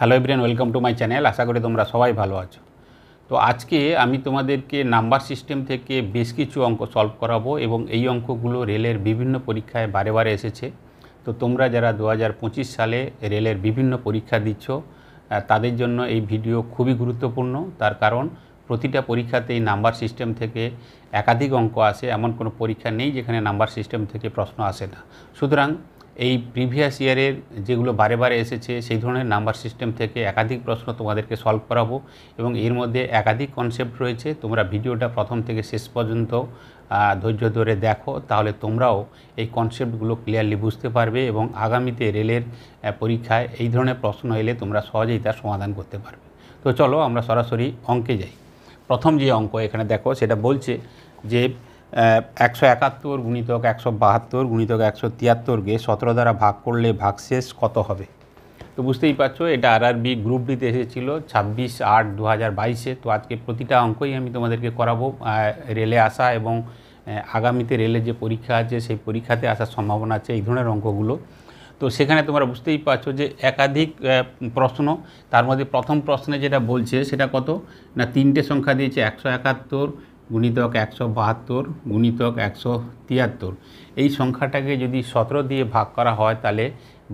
Hello everyone, welcome to my channel. আশা করি তোমরা সবাই ভালো আছো। তো আজকে আমি তোমাদেরকে নাম্বার সিস্টেম থেকে বেশ কিছু অঙ্ক সলভ করাবো এবং এই অঙ্কগুলো রেলের বিভিন্ন পরীক্ষায় বারে বারে এসেছে। তো তোমরা যারা 2025 সালে রেলের বিভিন্ন পরীক্ষা দিচ্ছ তাদের জন্য এই ভিডিও খুবই গুরুত্বপূর্ণ। তার কারণ প্রতিটা পরীক্ষাতেই নাম্বার সিস্টেম থেকে একাধিক অঙ্ক আসে, এমন কোনো পরীক্ষা নেই যেখানে নাম্বার সিস্টেম থেকে প্রশ্ন আসে না। সুতরাং এই প্রিভিয়াস ইয়ারের যেগুলো বারে বারে এসেছে সেই ধরনের নাম্বার সিস্টেম থেকে একাধিক প্রশ্ন তোমাদেরকে সলভ করাবো এবং এর মধ্যে একাধিক কনসেপ্ট রয়েছে। তোমরা ভিডিওটা প্রথম থেকে শেষ পর্যন্ত ধৈর্য ধরে দেখো, তাহলে তোমরাও এই কনসেপ্টগুলো ক্লিয়ারলি বুঝতে পারবে এবং আগামীতে রেলের পরীক্ষায় এই ধরনের প্রশ্ন এলে তোমরা সহজেই তার সমাধান করতে পারবে। তো চলো আমরা সরাসরি অঙ্কে যাই। প্রথম যে অঙ্ক এখানে দেখো, সেটা বলছে যে 171 গুণিতক 172 গুণিতক 173কে 17 দ্বারা ভাগ করলে ভাগশেষ কত হবে। তো বুঝতেই পারছো এটা আরআরবি গ্রুপ ডিতে এসেছিল 26/8/2022-এ। তো আজকে প্রতিটা অঙ্কই আমি তোমাদেরকে করাবো রেলে আসা এবং আগামীতে রেলের যে পরীক্ষা আছে সেই পরীক্ষাতে আসার সম্ভাবনা আছে এই ধরনের অঙ্কগুলো। তো সেখানে তোমরা বুঝতেই পারছো যে একাধিক প্রশ্ন। তার মধ্যে প্রথম প্রশ্নে যেটা বলছে সেটা কত না, তিনটে সংখ্যা দিয়েছে 171 গুণিতক 172 গুণিতক 173। এই সংখ্যাটাকে যদি 17 দিয়ে ভাগ করা হয় তাহলে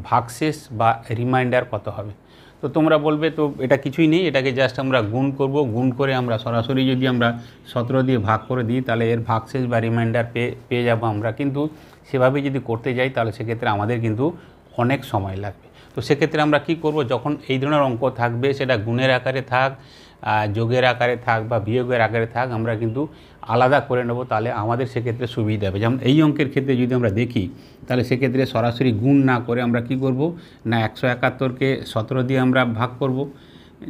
ভাগশেষ বা রিমাইন্ডার কত হবে। তো তোমরা বলবে তো এটা কিছুই নেই, এটাকে জাস্ট আমরা গুণ করব। গুণ করে আমরা সরাসরি যদি আমরা 17 দিয়ে ভাগ করে দিই তাহলে এর ভাগশেষ বা রিমাইন্ডার পেয়ে যাবো আমরা। কিন্তু সেভাবে যদি করতে যাই তাহলে সেক্ষেত্রে আমাদের কিন্তু অনেক সময় লাগবে। তো সেক্ষেত্রে আমরা কি করব, যখন এই ধরনের অঙ্ক থাকবে সেটা গুণের আকারে থাক, যোগের আকারে থাক বা বিয়োগের আকারে থাক, আমরা কিন্তু আলাদা করে নেব, তাহলে আমাদের সেক্ষেত্রে সুবিধা হবে। যেমন এই অঙ্কের ক্ষেত্রে যদি আমরা দেখি তাহলে সেক্ষেত্রে সরাসরি গুণ না করে আমরা কি করব না, 171কে 17 দিয়ে আমরা ভাগ করব,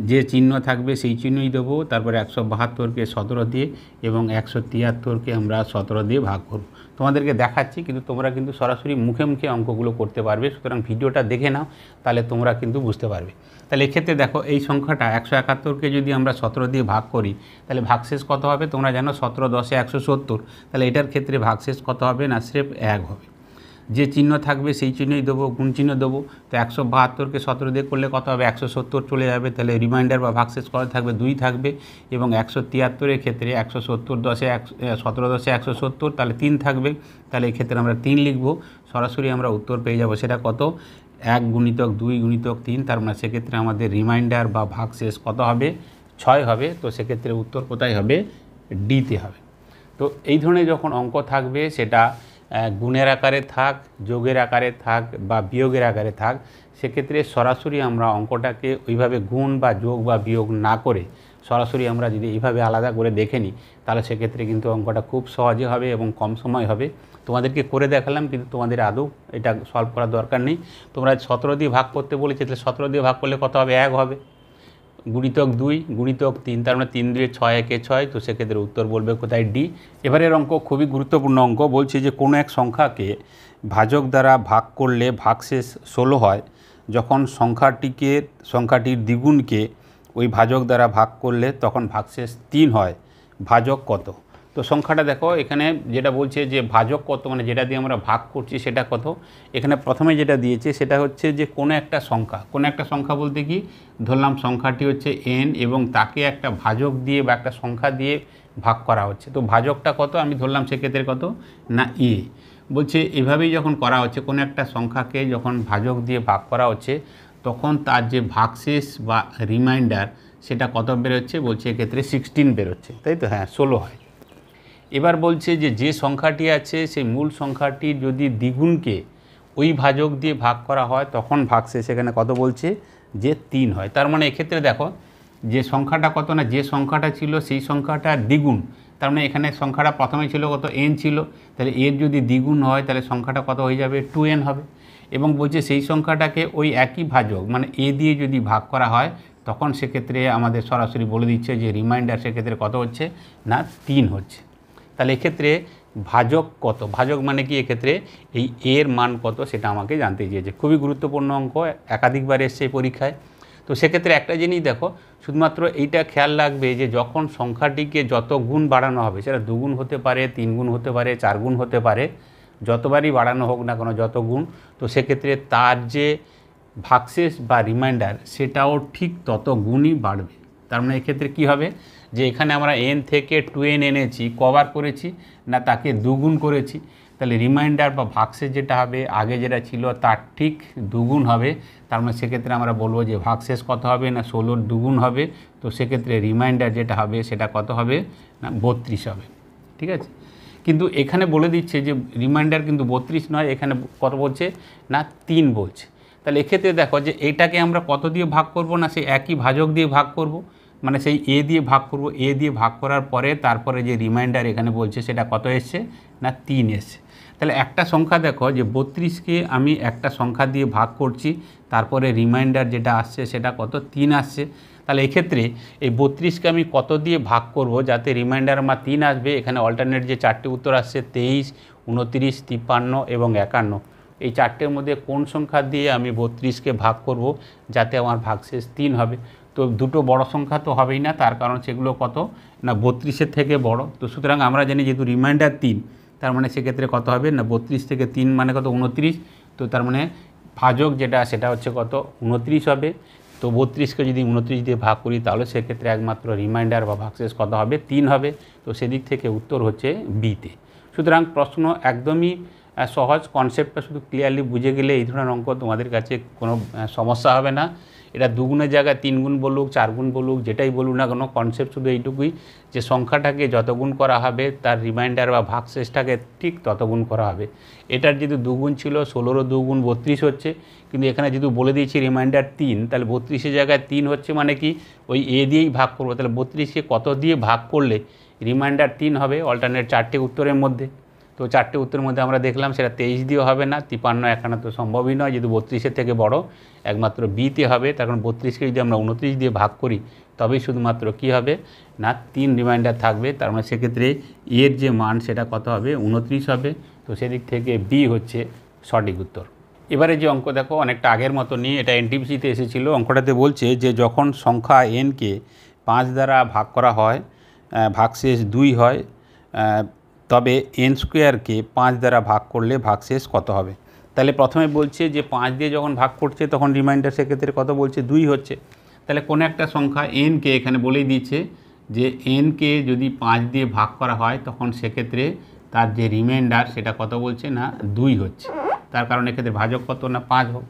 যে চিহ্ন থাকবে সেই চিহ্নই দেবো, তারপরে 172কে 17 দিয়ে এবং 173কে আমরা 17 দিয়ে ভাগ করব। তোমাদেরকে দেখাচ্ছি, কিন্তু তোমরা কিন্তু সরাসরি মুখে মুখে অঙ্কগুলো করতে পারবে। সুতরাং ভিডিওটা দেখে নাও, তাহলে তোমরা কিন্তু বুঝতে পারবে। তাহলে এক্ষেত্রে দেখো এই সংখ্যাটা 171কে যদি আমরা 17 দিয়ে ভাগ করি তাহলে ভাগশেষ কত হবে। তোমরা জানো 17 10 170, তাহলে এটার ক্ষেত্রে ভাগশেষ কত হবে না, স্রেফ 1 হবে। যে চিহ্ন থাকবে সেই চিহ্নই দেবো, গুণ চিহ্ন দেবো। তো 172কে 17 দিয়ে করলে কত হবে, 170 চলে যাবে। তাহলে রিমাইন্ডার বা ভাগশেষ কত থাকবে, 2 থাকবে। এবং 173-এর ক্ষেত্রে 170 10 17 10 170, তাহলে 3 থাকবে। তাহলে এই ক্ষেত্রে আমরা 3 লিখব। সরাসরি আমরা উত্তর পেয়ে যাব, সেটা কত 1 গুণিতক 2 গুণিতক 3। তার মানে সেক্ষেত্রে আমাদের রিমাইন্ডার বা ভাগশেষ কত হবে, 6 হবে। তো সেক্ষেত্রে উত্তর কোথায় হবে, ডিতে হবে। তো এই ধরনের যখন অঙ্ক থাকবে সেটা গুণের আকারে থাক, যোগের আকারে থাক বা বিয়োগের আকারে থাক, সেক্ষেত্রে সরাসরি আমরা অঙ্কটাকে ওইভাবে গুণ বা যোগ বা বিয়োগ না করে সরাসরি আমরা যদি এইভাবে আলাদা করে দেখে নিই তাহলে সেক্ষেত্রে কিন্তু অঙ্কটা খুব সহজে হবে এবং কম সময় হবে। তোমাদেরকে করে দেখালাম, কিন্তু তোমাদের আদৌ এটা সলভ করার দরকার নেই। তোমরা 17 দিয়ে ভাগ করতে বলেছে, তাহলে 17 দিয়ে ভাগ করলে কত হবে, 1 হবে। গুণিতক 2 গুণিতক 3, তার মানে 3 2 6 1 6। তো সেক্ষেত্রে উত্তর বলবে কোথায়, ডি। এবারের অঙ্ক খুবই গুরুত্বপূর্ণ অঙ্ক। বলছে যে কোনো এক সংখ্যাকে ভাজক দ্বারা ভাগ করলে ভাগশেষ 16 হয়, যখন সংখ্যাটির দ্বিগুণকে ওই ভাজক দ্বারা ভাগ করলে তখন ভাগশেষ 3 হয়, ভাজক কত। তো সংখ্যাটা দেখো এখানে যেটা বলছে যে ভাজক কত, মানে যেটা দিয়ে আমরা ভাগ করছি সেটা কত। এখানে প্রথমে যেটা দিয়েছে সেটা হচ্ছে যে কোনো একটা সংখ্যা বলতে কি, ধরলাম সংখ্যাটি হচ্ছে n এবং তাকে একটা ভাজক দিয়ে বা একটা সংখ্যা দিয়ে ভাগ করা হচ্ছে। তো ভাজকটা কত আমি ধরলাম সেক্ষেত্রে কত না, এ। বলছে এভাবেই যখন করা হচ্ছে, কোনো একটা সংখ্যাকে যখন ভাজক দিয়ে ভাগ করা হচ্ছে তখন তার যে ভাগশেষ বা রিমাইন্ডার সেটা কত বেরোচ্ছে, বলছে এক্ষেত্রে 16 বেরোচ্ছে, তাই তো, হ্যাঁ 16 হয়। এবার বলছে যে সংখ্যাটি আছে সেই মূল সংখ্যাটির যদি দ্বিগুণকে ওই ভাজক দিয়ে ভাগ করা হয় তখন ভাগশেষ এখানে কত বলছে, যে 3 হয়। তার মানে এক্ষেত্রে দেখো যে সংখ্যাটা কত না, যে সংখ্যাটা ছিল সেই সংখ্যাটার দ্বিগুণ। তার মানে এখানে সংখ্যাটা প্রথমে ছিল কত, n ছিল, তাহলে এর যদি দ্বিগুণ হয় তাহলে সংখ্যাটা কত হয়ে যাবে, 2n হবে। এবং বলছে সেই সংখ্যাটাকে ওই একই ভাজক মানে এ দিয়ে যদি ভাগ করা হয় তখন সেক্ষেত্রে আমাদের সরাসরি বলে দিচ্ছে যে রিমাইন্ডার সেক্ষেত্রে কত হচ্ছে না, 3 হচ্ছে। তাহলে এক্ষেত্রে ভাজক কত, ভাজক মানে কি, এক্ষেত্রে এই এর মান কত সেটা আমাকে জানতে চেয়েছে। খুবই গুরুত্বপূর্ণ অঙ্ক, একাধিকবার এসছে এই পরীক্ষায়। তো সেক্ষেত্রে একটা জিনিস দেখো, শুধুমাত্র এইটা খেয়াল রাখবে যে যখন সংখ্যাটিকে যত গুণ বাড়ানো হবে, সেটা 2 গুণ হতে পারে, 3 গুণ হতে পারে, 4 গুণ হতে পারে, যতবারই বাড়ানো হোক না কোনো, যত গুণ, তো সেক্ষেত্রে তার যে ভাগশেষ বা রিমাইন্ডার সেটাও ঠিক তত গুণই বাড়বে। তার মানে এক্ষেত্রে কী হবে, যে এখানে আমরা n থেকে 2n এনেছি, কভার করেছি না তাকে দুগুণ করেছি, তাহলে রিমাইন্ডার বা ভাগশেষ যেটা হবে আগে যেটা ছিল তার ঠিক দুগুণ হবে। তার মানে সেক্ষেত্রে আমরা বলবো যে ভাগশেষ কত হবে না 16-র দুগুণ হবে। তো সেক্ষেত্রে রিমাইন্ডার যেটা হবে সেটা কত হবে না 32 হবে। ঠিক আছে, কিন্তু এখানে বলে দিচ্ছে যে রিমাইন্ডার কিন্তু 32 নয়, এখানে কত বলছে না 3 বলছে। তাহলে এক্ষেত্রে দেখো যে এইটাকে আমরা কত দিয়ে ভাগ করব না সেই একই ভাজক দিয়ে ভাগ করব, মানে সেই এ দিয়ে ভাগ করব। এ দিয়ে ভাগ করার পরে তারপরে যে রিমাইন্ডার এখানে বলছে সেটা কত এসছে না 3 এসছে। তাহলে একটা সংখ্যা দেখো যে 32কে আমি একটা সংখ্যা দিয়ে ভাগ করছি, তারপরে রিমাইন্ডার যেটা আসছে সেটা কত 3 আসছে। তাহলে এক্ষেত্রে এই 32কে আমি কত দিয়ে ভাগ করব যাতে রিমাইন্ডার আমার 3 আসবে। এখানে অল্টারনেট যে 4টে উত্তর আসছে 23, 29, 53 এবং 51, এই 4টের মধ্যে কোন সংখ্যা দিয়ে আমি 32কে ভাগ করব যাতে আমার ভাগশেষ 3 হবে। তো দুটো বড় সংখ্যা তো হবেই না, তার কারণ সেগুলো কত না 32-এর থেকে বড়। তো সুতরাং আমরা জানি যেহেতু রিমাইন্ডার 3, তার মানে সেক্ষেত্রে কত হবে না 32 থেকে 3 মানে কত 29। তো তার মানে ভাজক যেটা সেটা হচ্ছে কত 29 হবে। তো 32কে যদি 29 দিয়ে ভাগ করি তাহলে সেক্ষেত্রে একমাত্র রিমাইন্ডার বা ভাগশেষ কত হবে 3 হবে। তো সেদিক থেকে উত্তর হচ্ছে বিতে। সুতরাং প্রশ্ন একদমই সহজ, কনসেপ্টটা শুধু ক্লিয়ারলি বুঝে গেলে এই ধরনের অঙ্ক তোমাদের কাছে কোনো সমস্যা হবে না। এটা দুগুণের জায়গায় 3 গুণ বলুক 4 গুণ বলুক যেটাই বলুক না কোনো, কনসেপ্ট শুধু এইটুকুই যে সংখ্যাটাকে যত গুণ করা হবে তার রিমাইন্ডার বা ভাগশেষটাকে ঠিক তত গুণ করা হবে। এটার যেহেতু দুগুণ ছিল 16-র দুগুণ 32 হচ্ছে, কিন্তু এখানে যেহেতু বলে দিয়েছি রিমাইন্ডার 3, তাহলে 32-এর জায়গায় 3 হচ্ছে মানে কি ওই এ দিয়েই ভাগ করবো। তাহলে 32কে কত দিয়ে ভাগ করলে রিমাইন্ডার 3 হবে অল্টারনেট 4টে উত্তরের মধ্যে। তো 4টে উত্তরের মধ্যে আমরা দেখলাম সেটা 23 দিয়েও হবে না, 53, 51 তো সম্ভবই নয়, যেহেতু 32-এর থেকে বড়, একমাত্র বিতে হবে। তার কারণ 32কে যদি আমরা 29 দিয়ে ভাগ করি তবেই শুধুমাত্র কি হবে না 3 রিমাইন্ডার থাকবে। তার মানে সেক্ষেত্রে এর যে মান সেটা কত হবে 29 হবে। তো সেদিক থেকে বি হচ্ছে সঠিক উত্তর। এবারে যে অঙ্ক দেখো অনেকটা আগের মতনই, এটা এনটিপিসিতে এসেছিল। অঙ্কটাতে বলছে যে যখন সংখ্যা এনকে 5 দ্বারা ভাগ করা হয়, ভাগশেষ 2 হয়, তবে এন স্কোয়ারকে 5 দ্বারা ভাগ করলে ভাগশেষ কত হবে। তাহলে প্রথমে বলছে যে 5 দিয়ে যখন ভাগ করছে তখন রিমাইন্ডার সেক্ষেত্রে কত বলছে 2 হচ্ছে। তাহলে কোনো একটা সংখ্যা এনকে এখানে বলেই দিচ্ছে যে এনকে যদি 5 দিয়ে ভাগ করা হয় তখন সেক্ষেত্রে তার যে রিমাইন্ডার সেটা কত বলছে না 2 হচ্ছে। তার কারণ এক্ষেত্রে ভাজক কত না 5 হোক।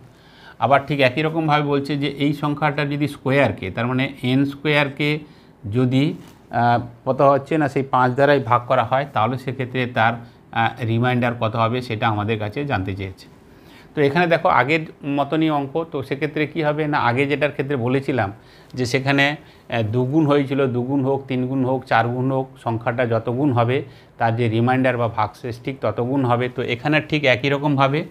আবার ঠিক একই রকমভাবে বলছে যে এই সংখ্যাটা যদি স্কোয়ারকে, তার মানে এন স্কোয়ারকে যদি কত হচ্ছে না সেই 5 দ্বারাই ভাগ করা হয় তাহলে সেক্ষেত্রে তার রিমাইন্ডার কত হবে সেটা আমাদের কাছে জানতে চেয়েছে। তো এখানে দেখো আগের মতনই অঙ্ক। তো সেক্ষেত্রে কি হবে না আগে যেটার ক্ষেত্রে বলেছিলাম যে সেখানে দুগুণ হয়েছিল, দুগুণ হোক 3 গুণ হোক 4 গুণ হোক, সংখ্যাটা যত গুণ হবে তার যে রিমাইন্ডার বা ভাগশেষ ঠিক তত গুণ হবে। তো এখানে ঠিক একই রকমভাবে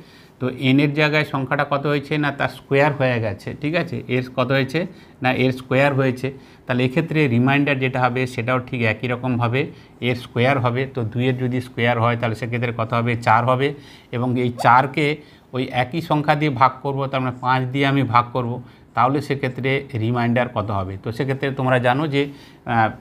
তো এনের জায়গায় সংখ্যাটা কত হয়েছে না তার স্কোয়ার হয়ে গেছে। ঠিক আছে, এর কত হয়েছে না এর স্কোয়ার হয়েছে। তাহলে এক্ষেত্রে রিমাইন্ডার যেটা হবে সেটাও ঠিক একই রকমভাবে এর স্কোয়ার হবে। তো 2-এর যদি স্কোয়ার হয় তাহলে সেক্ষেত্রে কত হবে 4 হবে, এবং এই 4কে ওই একই সংখ্যা দিয়ে ভাগ করব, তার মানে 5 দিয়ে আমি ভাগ করব, তাহলে সেক্ষেত্রে রিমাইন্ডার কত হবে। তো সেক্ষেত্রে তোমরা জানো যে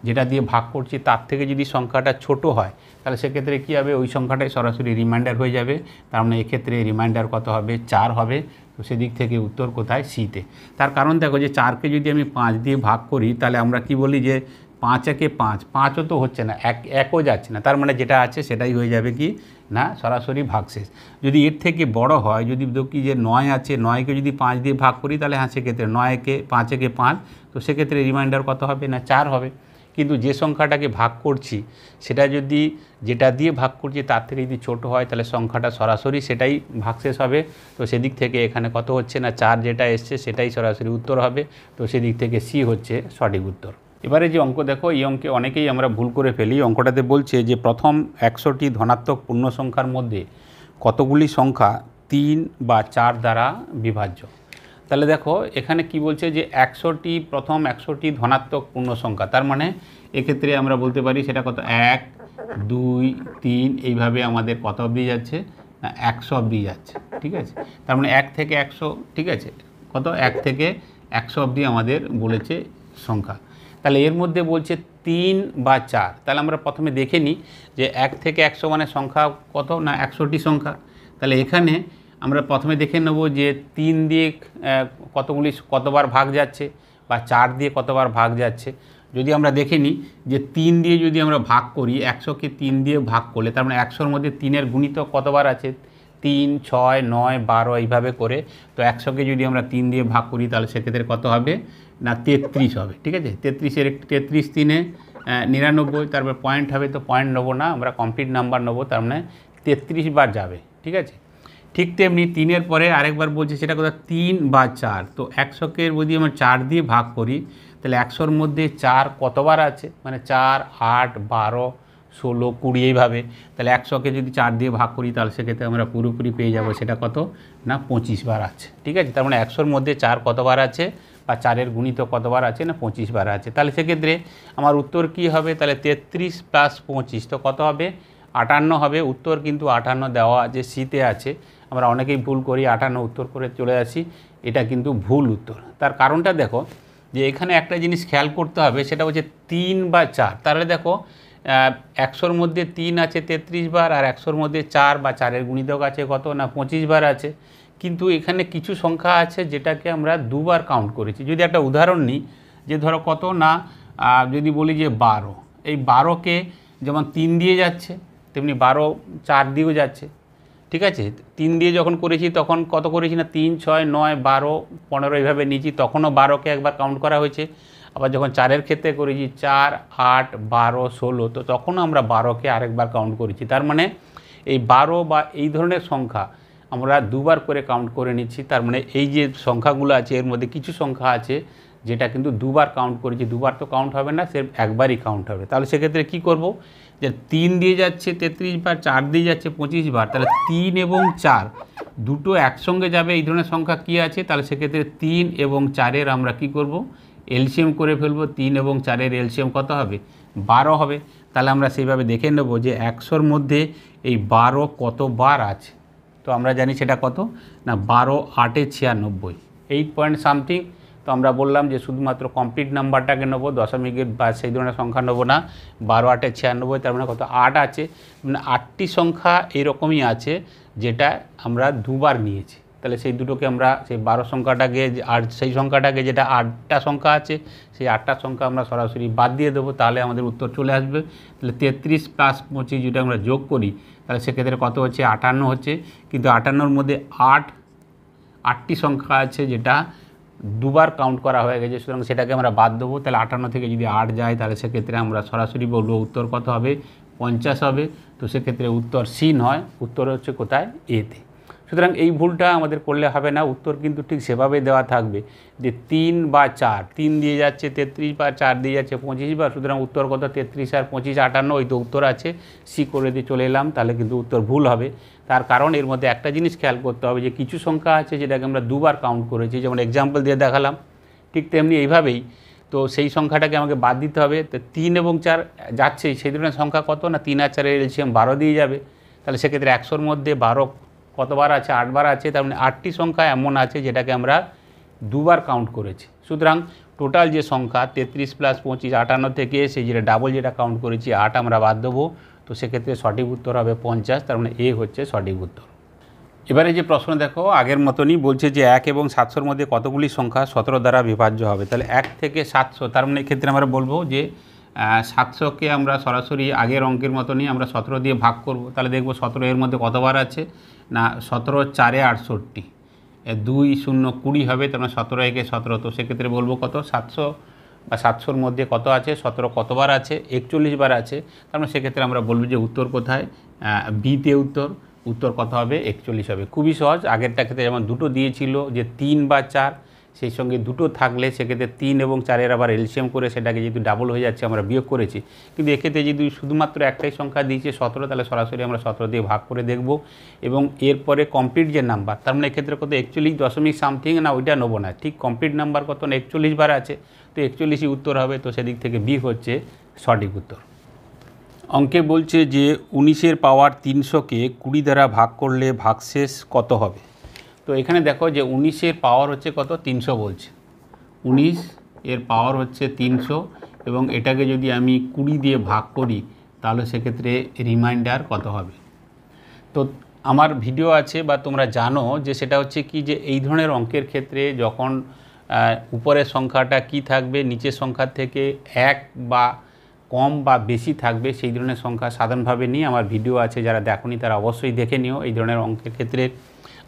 যেটা দিয়ে ভাগ করছি তার থেকে যদি সংখ্যাটা ছোট হয় তাহলে সেক্ষেত্রে কী হবে ওই সংখ্যাটাই সরাসরি রিমাইন্ডার হয়ে যাবে। তার মানে এক্ষেত্রে রিমাইন্ডার কত হবে 4 হবে। তো সেদিক থেকে উত্তর কোথায় সিতে। তার কারণ দেখো যে 4কে যদি আমি 5 দিয়ে ভাগ করি তাহলে আমরা কি বলি যে 5 একে 5, 5ও তো হচ্ছে না, একও যাচ্ছে না, তার মানে যেটা আছে সেটাই হয়ে যাবে কি না সরাসরি ভাগশেষ। যদি এর থেকে বড় হয়, যদি দেখি যে 9 আছে, 9কে যদি 5 দিয়ে ভাগ করি তাহলে হ্যাঁ সেক্ষেত্রে 5 একে 5, তো সেক্ষেত্রে রিমাইন্ডার কত হবে না 4 হবে। কিন্তু যে সংখ্যাটাকে ভাগ করছি সেটা যদি যেটা দিয়ে ভাগ করছি তার থেকে যদি ছোট হয় তাহলে সংখ্যাটা সরাসরি সেটাই ভাগশেষ হবে। তো সেদিক থেকে এখানে কত হচ্ছে না 4 যেটা এসছে সেটাই সরাসরি উত্তর হবে। তো সেদিক থেকে সি হচ্ছে সঠিক উত্তর। এবারে যে অঙ্ক দেখো এই অঙ্কে অনেকেই আমরা ভুল করে ফেলি। অঙ্কটাতে বলছে যে প্রথম 100টি ধনাত্মক পূর্ণ সংখ্যার মধ্যে কতগুলি সংখ্যা 3 বা 4 দ্বারা বিভাজ্য। তাহলে দেখো এখানে কি বলছে যে প্রথম 100টি ধনাত্মক পূর্ণ সংখ্যা, তার মানে এক্ষেত্রে আমরা বলতে পারি সেটা কত 1, 2, 3 এইভাবে আমাদের কত অবধি যাচ্ছে না 100 অবধি যাচ্ছে। ঠিক আছে, তার মানে 1 থেকে 100, ঠিক আছে, কত 1 থেকে 100 অবধি আমাদের বলেছে সংখ্যা। তাহলে এর মধ্যে বলছে 3 বা 4, তাহলে আমরা প্রথমে দেখে নিই যে 1 থেকে 100 মানে সংখ্যা কত না 100টি সংখ্যা। তাহলে এখানে আমরা প্রথমে দেখে নেব যে 3 দিয়ে কতবার ভাগ যাচ্ছে বা 4 দিয়ে কতবার ভাগ যাচ্ছে। যদি আমরা দেখে নিই যে 3 দিয়ে যদি আমরা ভাগ করি, 100কে 3 দিয়ে ভাগ করলে তার মানে 100-র মধ্যে 3-এর গুণিতক কতবার আছে, 3, 6, 9, 12 এইভাবে করে। তো 100কে যদি আমরা 3 দিয়ে ভাগ করি তাহলে সেক্ষেত্রে কত হবে না 33 হবে। ঠিক আছে, 33 3-এ 99, তারপর পয়েন্ট হবে, তো পয়েন্ট নেবো না, আমরা কমপ্লিট নাম্বার নেবো, তার মানে 33 বার যাবে। ঠিক আছে, ঠিক তেমনি 3-এর পরে আরেকবার বলছে সেটা কোথাও 3 বা 4। তো 100কে যদি আমরা 4 দিয়ে ভাগ করি তাহলে 100-র মধ্যে 4 কতবার আছে, মানে 4, 8, 12, 16, 20 এইভাবে। তাহলে 100কে যদি 4 দিয়ে ভাগ করি তাহলে সেক্ষেত্রে আমরা পুরোপুরি পেয়ে যাব সেটা কত না 25 বার আছে। ঠিক আছে, তার মানে 100-র মধ্যে 4 কতবার আছে বা 4-এর গুণিত কতবার আছে না 25 বার আছে। তাহলে সেক্ষেত্রে আমার উত্তর কি হবে, তাহলে 33 + 25 তো কত হবে 58 হবে। উত্তর কিন্তু 58 দেওয়া আছে, সিতে আছে। আমরা অনেকেই ভুল করি, 58 উত্তর করে চলে আসি, এটা কিন্তু ভুল উত্তর। তার কারণটা দেখো যে এখানে একটা জিনিস খেয়াল করতে হবে, সেটা হচ্ছে 3 বা 4। তাহলে দেখো 100-র মধ্যে 3 আছে 33 বার, আর 100-র মধ্যে 4 বা 4-এর গুণিতক আছে কত না 25 বার আছে। কিন্তু এখানে কিছু সংখ্যা আছে যেটাকে আমরা দুবার কাউন্ট করেছি। যদি একটা উদাহরণ নিই, যে ধরো কত না যদি বলি যে 12, এই 12কে যেমন 3 দিয়ে যাচ্ছে তেমনি 12 4 দিয়েও যাচ্ছে। ঠিক আছে, 3 দিয়ে যখন করেছি তখন কত করেছি না 3, 6, 9, 12, 15 এইভাবে নিয়েছি, তখনও 12কে একবার কাউন্ট করা হয়েছে। আবার যখন 4-এর ক্ষেত্রে করেছি 4, 8, 12, 16, তো তখনও আমরা 12কে আরেকবার কাউন্ট করেছি। তার মানে এই 12 বা এই ধরনের সংখ্যা আমরা দুবার করে কাউন্ট করে নিচ্ছি। তার মানে এই যে সংখ্যাগুলো আছে এর মধ্যে কিছু সংখ্যা আছে যেটা কিন্তু দুবার কাউন্ট করেছি। দুবার তো কাউন্ট হবে না, সির্ফ একবারই কাউন্ট হবে। তাহলে সেক্ষেত্রে কী করব, যে 3 দিয়ে যাচ্ছে 33 বার, 4 দিয়ে যাচ্ছে 25 বার, তাহলে 3 এবং 4 দুটো একসঙ্গে যাবে এই ধরনের সংখ্যা কি আছে, তাহলে সেক্ষেত্রে 3 এবং 4-এর আমরা কি করব এলসিএম করে ফেলবো। 3 এবং 4-এর এলসিএম কত হবে 12 হবে। তাহলে আমরা সেইভাবে দেখে নেব যে 100-র মধ্যে এই 12 কতবার আছে। তো আমরা জানি সেটা কত না 12 8 96, 8 পয়েন্ট সামথিং। তো আমরা বললাম যে শুধুমাত্র কমপ্লিট নাম্বারটাকে নেবো, দশমিকের বা সেই ধরনের সংখ্যা নেবো না। 12 8 96, তার মানে কত 8 আছে, মানে 8টি সংখ্যা এরকমই আছে যেটা আমরা দুবার নিয়েছি। তাহলে সেই দুটোকে আমরা সেই 12 সংখ্যাটাকে আর সেই সংখ্যাটাকে যেটা 8টা সংখ্যা আছে সেই 8টা সংখ্যা আমরা সরাসরি বাদ দিয়ে দেবো, তাহলে আমাদের উত্তর চলে আসবে। তাহলে 33 + 25 যদি আমরা যোগ করি তাহলে সেক্ষেত্রে কত হচ্ছে 58 হচ্ছে। কিন্তু 58-র মধ্যে 8টি সংখ্যা আছে যেটা দুবার কাউন্ট করা হয়ে গেছে, সুতরাং সেটাকে আমরা বাদ দেবো। তাহলে 58 থেকে যদি 8 যায় তাহলে সেক্ষেত্রে আমরা সরাসরি বলবো উত্তর কত হবে 50 হবে। তো সেক্ষেত্রে উত্তর সি নয়, উত্তর হচ্ছে কোথায় এতে। সুতরাং এই ভুলটা আমাদের করলে হবে না, উত্তর কিন্তু ঠিক সেভাবে দেওয়া থাকবে যে 3 বা 4, 3 দিয়ে যাচ্ছে 33 বার, 4 দিয়ে যাচ্ছে 25 বার, সুতরাং উত্তর কত 33 আর 25 58, ওই তো উত্তর আছে, সি করে দিয়ে চলে এলাম, তাহলে কিন্তু উত্তর ভুল হবে। তার কারণ এর মধ্যে একটা জিনিস খেয়াল করতে হবে যে কিছু সংখ্যা আছে যেটাকে আমরা দুবার কাউন্ট করেছি, যেমন এক্সাম্পল দিয়ে দেখালাম, ঠিক তেমনি এইভাবেই তো সেই সংখ্যাটাকে আমাকে বাদ দিতে হবে। তো 3 এবং 4 যাচ্ছে, সেই ধরনের সংখ্যা কত না 3 আর 4-এর এলসিএম 12 দিয়ে যাবে। তাহলে সেক্ষেত্রে 100-র মধ্যে 12 কতবার আছে 8 বার আছে, তার মানে 8টি সংখ্যা এমন আছে যেটাকে আমরা দুবার কাউন্ট করেছি। সুতরাং টোটাল যে সংখ্যা 33 + 25 58 থেকে সেই যেটা ডাবল যেটা কাউন্ট করেছি 8 আমরা বাদ দেবো। তো সেক্ষেত্রে সঠিক উত্তর হবে 50, তার মানে এ হচ্ছে সঠিক উত্তর। এবারে যে প্রশ্ন দেখো আগের মতনই বলছে যে 1 এবং 700-র মধ্যে কতগুলি সংখ্যা 17 দ্বারা বিভাজ্য হবে। তাহলে 1 থেকে 700, তার মানে এক্ষেত্রে আমরা বলবো যে 700কে আমরা সরাসরি আগের অঙ্কের মতনই আমরা 17 দিয়ে ভাগ করব। তাহলে দেখব 17 এর মধ্যে কতবার আছে না 17 4 68, 2 0 20 হবে, তার মানে 17 একে 17। তো সেক্ষেত্রে বলবো কত 700 বা 700-র মধ্যে কত আছে 17 কতবার আছে 41 বার আছে। তার মানে সেক্ষেত্রে আমরা বলবো যে উত্তর কোথায় বিতে উত্তর কত হবে 41 হবে। খুবই সহজ, আগেরটা ক্ষেত্রে যেমন দুটো দিয়েছিল যে 3 বা 4, সেই সঙ্গে দুটো থাকলে সেক্ষেত্রে 3 এবং 4-এর আবার এলসিএম করে সেটাকে যেহেতু ডাবল হয়ে যাচ্ছে আমরা বিয়োগ করেছি। কিন্তু এক্ষেত্রে যদি শুধুমাত্র একটাই সংখ্যা দিয়েছে 17, তাহলে সরাসরি আমরা 17 দিয়ে ভাগ করে দেখব এবং এরপরে কমপ্লিট যে নাম্বার, তার মানে এক্ষেত্রে কত 41 দশমিক সামথিং না, ওইটা নেবো না, ঠিক কমপ্লিট নাম্বার কত না 41 বার আছে, তো 41ই উত্তর হবে। তো সেদিক থেকে বি হচ্ছে সঠিক উত্তর। অঙ্কে বলছে যে 19-এর পাওয়ার 300-কে 20 দ্বারা ভাগ করলে ভাগশেষ কত হবে। তো এখানে দেখো যে 19-এর পাওয়ার হচ্ছে কত 300 বলছে, 19 এর পাওয়ার হচ্ছে 300 এবং এটাকে যদি আমি 20 দিয়ে ভাগ করি তাহলে সেক্ষেত্রে রিমাইন্ডার কত হবে। তো আমার ভিডিও আছে বা তোমরা জানো যে সেটা হচ্ছে কি, যে এই ধরনের অঙ্কের ক্ষেত্রে যখন উপরের সংখ্যাটা কি থাকবে, নিচের সংখ্যার থেকে এক বা কম বা বেশি থাকবে, সেই ধরনের সংখ্যা সাধারণভাবে নিয়ে আমার ভিডিও আছে, যারা দেখোনি তারা অবশ্যই দেখে নিও। এই ধরনের অঙ্কের ক্ষেত্রে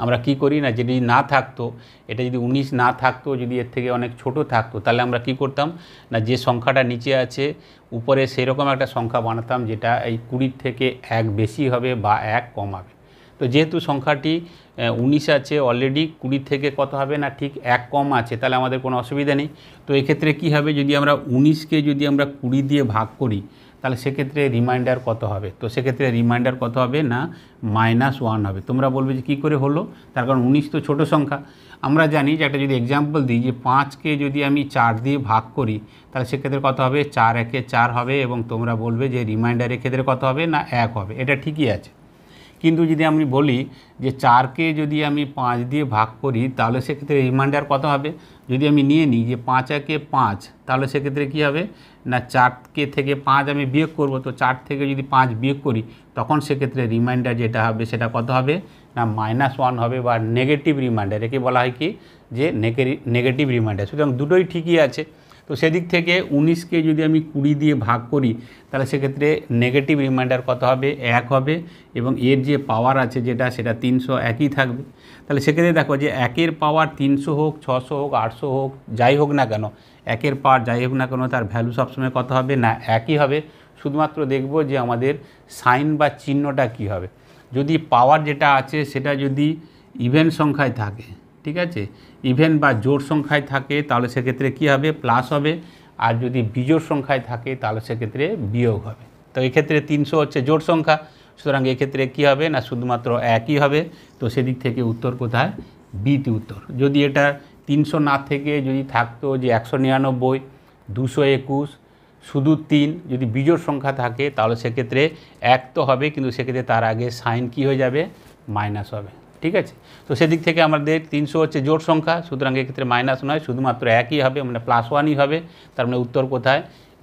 আমরা কি করি না, যদি না থাকতো, এটা যদি 19 না থাকতো, যদি এর থেকে অনেক ছোট থাকতো, তাহলে আমরা কি করতাম না, যে সংখ্যাটা নিচে আছে উপরে সেরকম একটা সংখ্যা বানাতাম যেটা এই 20 থেকে 1 বেশি হবে বা 1 কম হবে। তো যেহেতু সংখ্যাটি 19 আছে অলরেডি, 20 থেকে কত হবে না, ঠিক 1 কম আছে, তাহলে আমাদের কোনো অসুবিধা নেই। তো এক্ষেত্রে কি হবে, যদি আমরা 19কে যদি আমরা 20 দিয়ে ভাগ করি, তাহলে সেক্ষেত্রে রিমাইন্ডার কত হবে? তো সেক্ষেত্রে রিমাইন্ডার কত হবে না, -1 হবে। তোমরা বলবে যে কী করে হলো, তার কারণ 19 তো ছোটো সংখ্যা। আমরা জানি যে একটা যদি এক্সাম্পল দিই, যে 5কে যদি আমি 4 দিয়ে ভাগ করি, তাহলে সেক্ষেত্রে কত হবে, 4 একে 4 হবে, এবং তোমরা বলবে যে রিমাইন্ডারের ক্ষেত্রে কত হবে না, 1 হবে। এটা ঠিকই আছে। কিন্তু যদি আমি বলি যে 4কে যদি আমি 5 দিয়ে ভাগ করি, তাহলে সেক্ষেত্রে রিমাইন্ডার কত হবে? যদি আমি নিয়ে নিই যে 5 একে 5, তাহলে সেক্ষেত্রে কী হবে না, 4কে থেকে 5 আমি বিয়োগ করব, তো 4 থেকে যদি 5 বিয়োগ করি, তখন সেক্ষেত্রে রিমাইন্ডার যেটা হবে সেটা কত হবে না, -1 হবে, বা নেগেটিভ রিমাইন্ডার। একে বলা হয় কি, যে নেগেটিভ রিমাইন্ডার। সুতরাং দুটোই ঠিকই আছে। তো সেদিক থেকে 19কে যদি আমি 20 দিয়ে ভাগ করি, তাহলে সেক্ষেত্রে নেগেটিভ রিমাইন্ডার কত হবে, 1 হবে, এবং এর যে পাওয়ার আছে যেটা, সেটা 300 একই থাকবে। তাহলে সেক্ষেত্রে দেখো যে 1-এর পাওয়ার 300 হোক, 600 হোক, 800 হোক, যাই হোক না কেন, 1-এর পাওয়ার যাই হোক না কেন, তার ভ্যালু সবসময় কত হবে না, একই হবে। শুধুমাত্র দেখব যে আমাদের সাইন বা চিহ্নটা কি হবে। যদি পাওয়ার যেটা আছে সেটা যদি ইভেন সংখ্যায় থাকে, ঠিক আছে, ইভেন বা জোড় সংখ্যায় থাকে, তাহলে সেক্ষেত্রে কী হবে, প্লাস হবে। আর যদি বিজোড় সংখ্যায় থাকে, তাহলে সেক্ষেত্রে বিয়োগ হবে। তো এক্ষেত্রে 300 হচ্ছে জোড় সংখ্যা, সুতরাং এক্ষেত্রে কী হবে না, শুধুমাত্র একই হবে। তো সেদিক থেকে উত্তর কোথায়, বিতে উত্তর। যদি এটা 300 না থেকে যদি থাকতো যে 199, 221, শুধু 3, যদি বিজোড় সংখ্যা থাকে, তাহলে সেক্ষেত্রে 1 তো হবে, কিন্তু সেক্ষেত্রে তার আগে সাইন কি হয়ে যাবে, মাইনাস হবে। ঠিক আছে। তো সেদিক থেকে আমাদের 300 হচ্ছে জোড় সংখ্যা, সুতরাং এক্ষেত্রে মাইনাস নয়, শুধুমাত্র একই হবে, মানে +1ই হবে। তার মানে উত্তর কোথায়,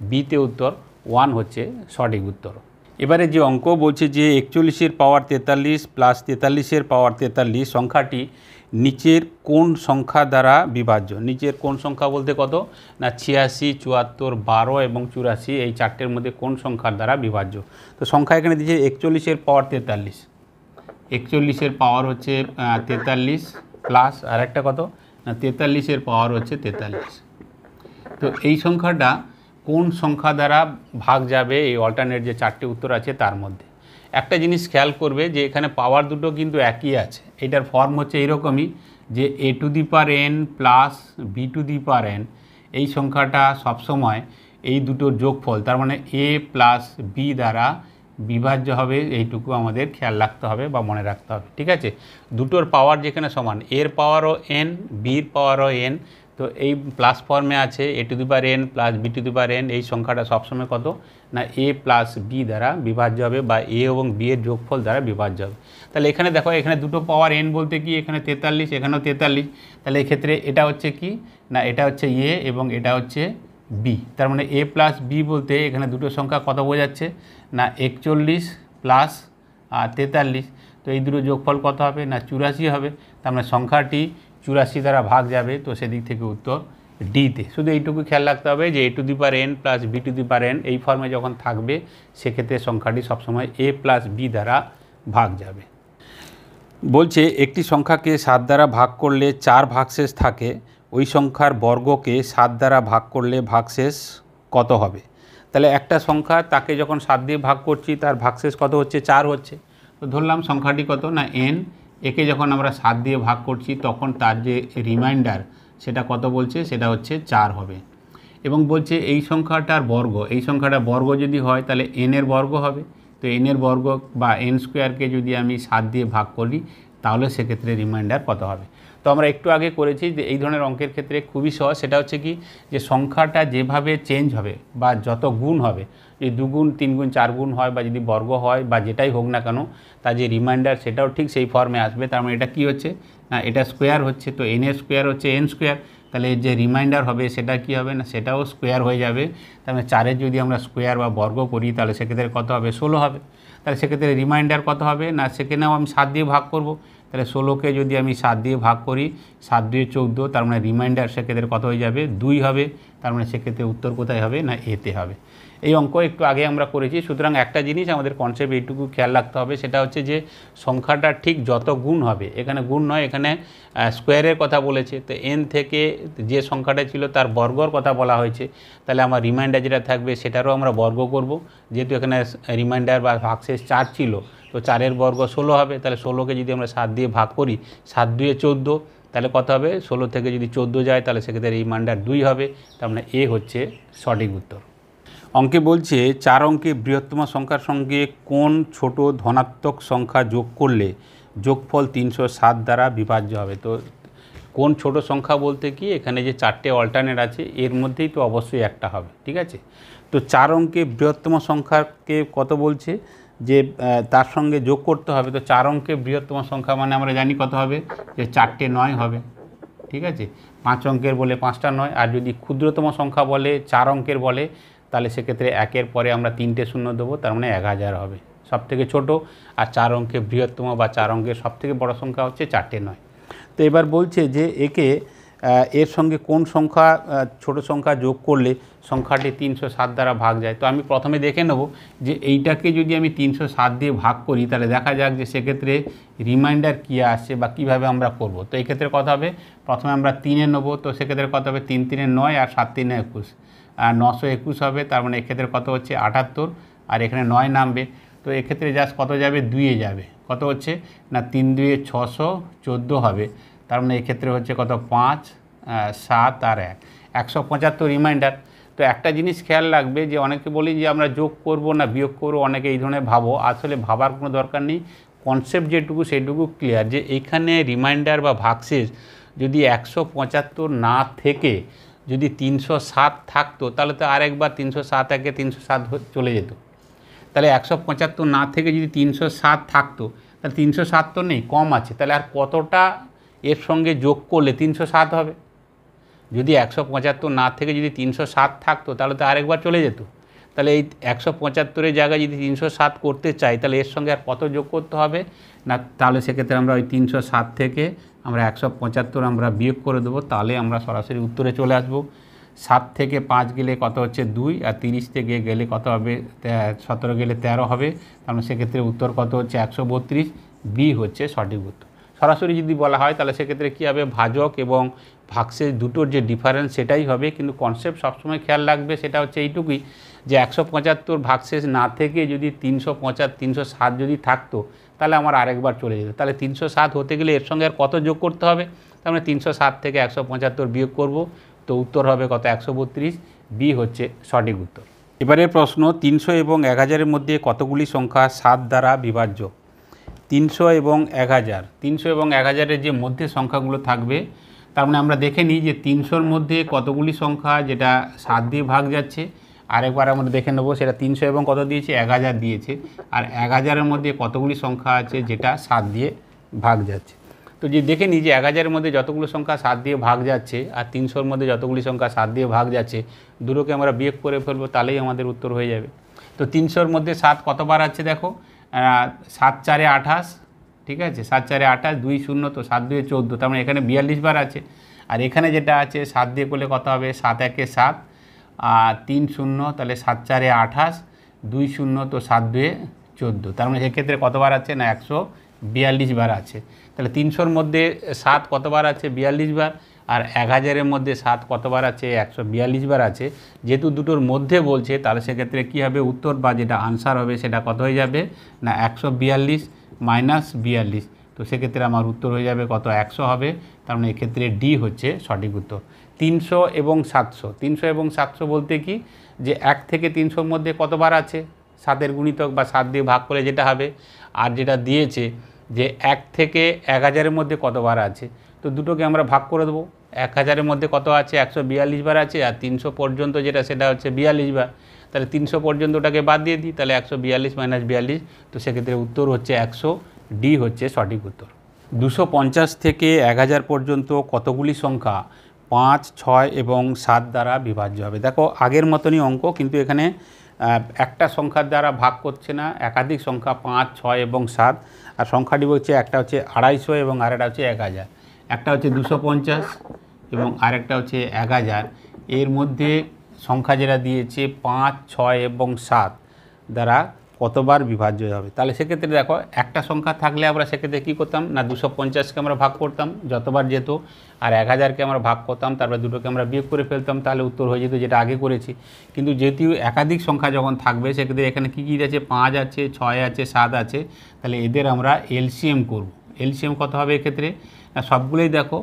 বিতে উত্তর 1 হচ্ছে সঠিক উত্তর। এবারে যে অঙ্ক বলছে যে 41-এর পাওয়ার 43 + 43-এর পাওয়ার 43 সংখ্যাটি নিচের কোন সংখ্যা দ্বারা বিভাজ্য। নিচের কোন সংখ্যা বলতে কত না, 86, 74, 12 এবং 84, এই চারটের মধ্যে কোন সংখ্যার দ্বারা বিভাজ্য। তো সংখ্যা এখানে দিয়েছে 41-এর পাওয়ার 43, 41-এর পাওয়ার হচ্ছে 43 প্লাস আর একটা কত না, 43-এর পাওয়ার হচ্ছে 43। তো এই সংখ্যাটা কোন সংখ্যা দ্বারা ভাগ যাবে, এই অল্টারনেট যে চারটে উত্তর আছে তার মধ্যে। একটা জিনিস খেয়াল করবে যে এখানে পাওয়ার দুটো কিন্তু একই আছে। এটার ফর্ম হচ্ছে এইরকমই, যে a⁴n প্লাস b⁴n, এই সংখ্যাটা সবসময় এই দুটোর যোগফল, তার মানে a প্লাস b দ্বারা বিভাজ্য হবে। এইটুকু আমাদের খেয়াল রাখতে হবে বা মনে রাখতে হবে। ঠিক আছে, দুটোর পাওয়ার যেখানে সমান, এর পাওয়ারও n, বির পাওয়ারও n, তো এই প্লাস ফর্মে আছে a⁴n প্লাস b⁴n, এই সংখ্যাটা সবসময় কত না, a প্লাস b দ্বারা বিভাজ্য হবে, বা a এবং b এর যোগফল দ্বারা বিভাজ্য হবে। তাহলে এখানে দেখো, এখানে দুটো পাওয়ার n বলতে কি, এখানে 43, এখানেও 43, তাহলে এক্ষেত্রে এটা হচ্ছে কি না, এটা হচ্ছে a এবং এটা হচ্ছে b। তার মানে a প্লাস b বলতে এখানে দুটো সংখ্যা কত বোঝাচ্ছে না, 41 প্লাস 43, তো এই দুটো যোগফল কত হবে না, 84 হবে। তার মানে সংখ্যাটি 84 দ্বারা ভাগ যাবে। তো সেদিক থেকে উত্তর ডিতে। শুধু এইটুকু খেয়াল রাখতে হবে যে a⁴n প্লাস b⁴n এই ফর্মে যখন থাকবে, সেক্ষেত্রে সংখ্যাটি সবসময় a প্লাস b দ্বারা ভাগ যাবে। বলছে একটি সংখ্যাকে 7 দ্বারা ভাগ করলে 4 ভাগশেষ থাকে, ওই সংখ্যার বর্গকে 7 দ্বারা ভাগ করলে ভাগশেষ কত হবে। তাহলে একটা সংখ্যা, তাকে যখন 7 দিয়ে ভাগ করছি, তার ভাগশেষ কত হচ্ছে, 4 হচ্ছে। তো ধরলাম সংখ্যাটি কত না n, একে যখন আমরা 7 দিয়ে ভাগ করছি, তখন তার যে রিমাইন্ডার সেটা কত বলছে, সেটা হচ্ছে 4 হবে। এবং বলছে এই সংখ্যাটার বর্গ, এই সংখ্যাটার বর্গ যদি হয়, তাহলে n এর বর্গ হবে। তো n এর বর্গ বা n²কে যদি আমি 7 দিয়ে ভাগ করি, তাহলে সেক্ষেত্রে রিমাইন্ডার কত হবে। তো আমরা একটু আগে করেছি যে এই ধরনের অঙ্কের ক্ষেত্রে খুবই সহজ। সেটা হচ্ছে কি, যে সংখ্যাটা যেভাবে চেঞ্জ হবে বা যত গুণ হবে, যদি 2 গুণ 3 গুণ 4 গুণ হয়, বা যদি বর্গ হয় বা যেটাই হোক না কেন, তার যে রিমাইন্ডার সেটাও ঠিক সেই ফর্মে আসবে। তার মানে এটা কি হচ্ছে না, এটা স্কোয়ার হচ্ছে। তো n এর স্কোয়ার হচ্ছে n², তাহলে যে রিমাইন্ডার হবে সেটা কি হবে না, সেটাও স্কোয়ার হয়ে যাবে। তার মানে 4-এর যদি আমরা স্কোয়ার বা বর্গ করি, তাহলে সেক্ষেত্রে কত হবে, 16 হবে। তাহলে সেক্ষেত্রে রিমাইন্ডার কত হবে না, সেখানেও আমি 7 দিয়ে ভাগ করব। তাহলে 16কে যদি আমি 7 দিয়ে ভাগ করি, 7 2 14, তার মানে রিমাইন্ডার সেক্ষেত্রে কত হয়ে যাবে 2 হবে। তার মানে সেক্ষেত্রে উত্তর কোথায় হবে না এতে হবে। এই অঙ্ক একটু আগে আমরা করেছি। সুতরাং একটা জিনিস আমাদের কনসেপ্ট এইটুকু খেয়াল রাখতে হবে, সেটা হচ্ছে যে সংখ্যাটা ঠিক যত গুণ হবে, এখানে গুণ নয়, এখানে স্কোয়ারের কথা বলেছে। তো n থেকে যে সংখ্যাটা ছিল তার বর্গর কথা বলা হয়েছে, তাহলে আমার রিমাইন্ডার যেটা থাকবে সেটারও আমরা বর্গ করব। যেহেতু এখানে রিমাইন্ডার বা ভাগশেষ 4 ছিল, তো 4-এর বর্গ 16 হবে। তাহলে 16কে যদি আমরা 7 দিয়ে ভাগ করি, 7 2 14, তাহলে কত হবে 16 থেকে যদি 14 যায় তাহলে সেক্ষেত্রে রিমাইন্ডার 2 হবে। তার মানে এ হচ্ছে সঠিক উত্তর। অঙ্কে বলছে 4 অঙ্কে বৃহত্তম সংখ্যার সঙ্গে কোন ছোট ধনাত্মক সংখ্যা যোগ করলে যোগফল 307 দ্বারা বিভাজ্য হবে। তো কোন ছোট সংখ্যা বলতে কি, এখানে যে 4টে অল্টারনেট আছে এর মধ্যেই তো অবশ্যই একটা হবে, ঠিক আছে। তো 4 অঙ্কে বৃহত্তম সংখ্যাকে কত বলছে যে তার সঙ্গে যোগ করতে হবে। তো 4 অঙ্কে বৃহত্তম সংখ্যা মানে আমরা জানি কত হবে, যে 4টে 9 হবে, ঠিক আছে। 5 অঙ্কের বলে 5টা 9, আর যদি ক্ষুদ্রতম সংখ্যা বলে 4 অঙ্কের বলে, তাহলে সেক্ষেত্রে 1-এর পরে আমরা 3টে শূন্য দেবো, তার মানে 1000 হবে সব থেকে ছোটো। আর 4 অঙ্কে বৃহত্তম বা 4 অঙ্কের সব থেকে বড়ো সংখ্যা হচ্ছে 4টে 9। তো এবার বলছে যে একে এর সঙ্গে কোন সংখ্যা ছোট সংখ্যা যোগ করলে সংখ্যাটি 307 দ্বারা ভাগ যায়। তো আমি প্রথমে দেখে নেব যে এইটাকে যদি আমি 307 দিয়ে ভাগ করি, তাহলে দেখা যাক যে সেক্ষেত্রে রিমাইন্ডার কী আসছে বা কীভাবে আমরা করব। তো এই ক্ষেত্রে কত হবে, প্রথমে আমরা 3-এ নেবো। তো সেক্ষেত্রে কত হবে, 3 3 9 আর 7 3 21, আর 921 হবে। তার মানে এক্ষেত্রে কত হচ্ছে 78, আর এখানে 9 নামবে। তো এক্ষেত্রে জাস্ট কত যাবে, 2-এ যাবে। কত হচ্ছে না 3 2 614 হবে। তার মানে এক্ষেত্রে হচ্ছে কত 5 7 আর 1 175 রিমাইন্ডার। তো একটা জিনিস খেয়াল রাখবে যে অনেকে বলি যে আমরা যোগ করব না বিয়োগ করবো, অনেকে এই ধরনের ভাবো। আসলে ভাবার কোনো দরকার নেই, কনসেপ্ট যেটুকু সেইটুকু ক্লিয়ার, যে এইখানে রিমাইন্ডার বা ভাগশেষ যদি 175 না থেকে যদি 307 থাকতো, তাহলে তো আরেকবার 307 একে 307 চলে যেত। তাহলে 175 না থেকে যদি 307 থাকতো, তাহলে 307 তো নেই, কম আছে। তাহলে আর কতটা এর সঙ্গে যোগ করলে 307 হবে। যদি 175 না থেকে যদি 307 থাকতো, তাহলে তো আরেকবার চলে যেত। তাহলে এই 175-এর জায়গায় যদি 307 করতে চাই, তাহলে এর সঙ্গে আর কত যোগ করতে হবে না, তাহলে সেক্ষেত্রে আমরা ওই 307 থেকে আমরা 175 আমরা বিয়োগ করে দেবো, তাহলে আমরা সরাসরি উত্তরে চলে আসবো। 7 থেকে 5 গেলে কত হচ্ছে 2, আর 30 থেকে গেলে কত হবে 17 গেলে 13 হবে। তাহলে সেক্ষেত্রে উত্তর কত হচ্ছে 132, বি হচ্ছে সঠিক উত্তর। সরাসরি যদি বলা হয় তাহলে সেক্ষেত্রে কী হবে, ভাজক এবং ভাগশেষ দুটোর যে ডিফারেন্স সেটাই হবে। কিন্তু কনসেপ্ট সবসময় খেয়াল রাখবে, সেটা হচ্ছে এইটুকুই যে 175 ভাগশেষ না থেকে যদি 307 যদি থাকতো, তাহলে আমার আরেকবার চলে যেত। তাহলে 307 হতে গেলে এর সঙ্গে আর কত যোগ করতে হবে, তার মানে 307 থেকে 175 বিয়োগ করব। তো উত্তর হবে কত 132, বি হচ্ছে সঠিক উত্তর। এবারের প্রশ্ন, 300 এবং 1000-এর মধ্যে কতগুলি সংখ্যা 7 দ্বারা বিভাজ্য। 300 এবং 1000, 300 এবং 1000-এর যে মধ্যে সংখ্যাগুলো থাকবে, তার মানে আমরা দেখে নিই যে 300-র মধ্যে কতগুলি সংখ্যা যেটা 7 দিয়ে ভাগ যাচ্ছে। আরেকবার আমরা দেখে নেবো সেটা 300 এবং কত দিয়েছে 1000 দিয়েছে, আর 1000-এর মধ্যে কতগুলি সংখ্যা আছে যেটা 7 দিয়ে ভাগ যাচ্ছে। তো যে দেখে নিই যে 1000-এর মধ্যে যতগুলো সংখ্যা 7 দিয়ে ভাগ যাচ্ছে আর 300-র মধ্যে যতগুলি সংখ্যা 7 দিয়ে ভাগ যাচ্ছে, দুটোকে আমরা বিয়োগ করে ফেলবো, তাহলেই আমাদের উত্তর হয়ে যাবে। তো 300-র মধ্যে 7 কতবার আছে দেখো, 7 4 28, ঠিক আছে, 7 4 28, 2 0, তো 7 2 14, তার মানে এখানে 42 বার আছে। আর এখানে যেটা আছে 7 দিয়ে করলে কত হবে, 7 1 7, আর 3 0, তাহলে 7 4 28, 2 0, তো 7 2 14, তার মানে সেক্ষেত্রে কতবার আছে না 142 বার আছে। তাহলে 300-র মধ্যে 7 কতবার আছে 42 বার, আর 1000-এর মধ্যে 7 কতবার আছে 142 বার আছে। যেহেতু দুটোর মধ্যে বলছে, তাহলে সেক্ষেত্রে কী হবে, উত্তর বা যেটা আনসার হবে সেটা কত হয়ে যাবে না 142 মাইনাস 42। তো সেক্ষেত্রে আমার উত্তর হয়ে যাবে কত 100 হবে। তার মানে এক্ষেত্রে ডি হচ্ছে সঠিক উত্তর। 300 এবং 700, 300 এবং 700 বলতে কি যে 1 থেকে 300-র মধ্যে কতবার আছে 7-এর গুণিতক বা 7 দিয়ে ভাগ করে যেটা হবে, আর যেটা দিয়েছে যে 1 থেকে 1000-এর মধ্যে কতবার আছে, তো দুটোকে আমরা ভাগ করে দেবো। 1000-এর মধ্যে কত আছে 142 বার আছে, আর 300 পর্যন্ত যেটা সেটা হচ্ছে 42 বার। তাহলে 300 পর্যন্ত ওটাকে বাদ দিয়ে দিই, তাহলে 142 মাইনাস 42, তো সেক্ষেত্রে উত্তর হচ্ছে 100, ডি হচ্ছে সঠিক উত্তর। 250 থেকে 1000 পর্যন্ত কতগুলি সংখ্যা 5 6 এবং 7 দ্বারা বিভাজ্য হবে। দেখো আগের মতনই অঙ্ক, কিন্তু এখানে একটা সংখ্যার দ্বারা ভাগ করছে না, একাধিক সংখ্যা 5, 6 এবং 7। আর সংখ্যাটি হচ্ছে একটা হচ্ছে 250 এবং আরেকটা হচ্ছে 1000। একটা হচ্ছে 250 এবং আরেকটা হচ্ছে 1000। এর মধ্যে সংখ্যা যেটা দিয়েছে 5, 6 এবং 7 দ্বারা কতবার বিভাজ্য হবে। তাহলে সেক্ষেত্রে দেখো একটা সংখ্যা থাকলে আমরা সেক্ষেত্রে কী করতাম না 250কে আমরা ভাগ করতাম যতবার যেত, আর 1000কে আমরা ভাগ করতাম, তারপরে দুটোকে আমরা বিয়োগ করে ফেলতাম, তাহলে উত্তর হয়ে যেত, যেটা আগে করেছি। কিন্তু যেহেতু একাধিক সংখ্যা যখন থাকবে সেক্ষেত্রে এখানে কী কী আছে, 5 আছে, 6 আছে, 7 আছে, তাহলে এদের আমরা এলসিএম করব। এলসিএম কত হবে এক্ষেত্রে, সবগুলোই দেখো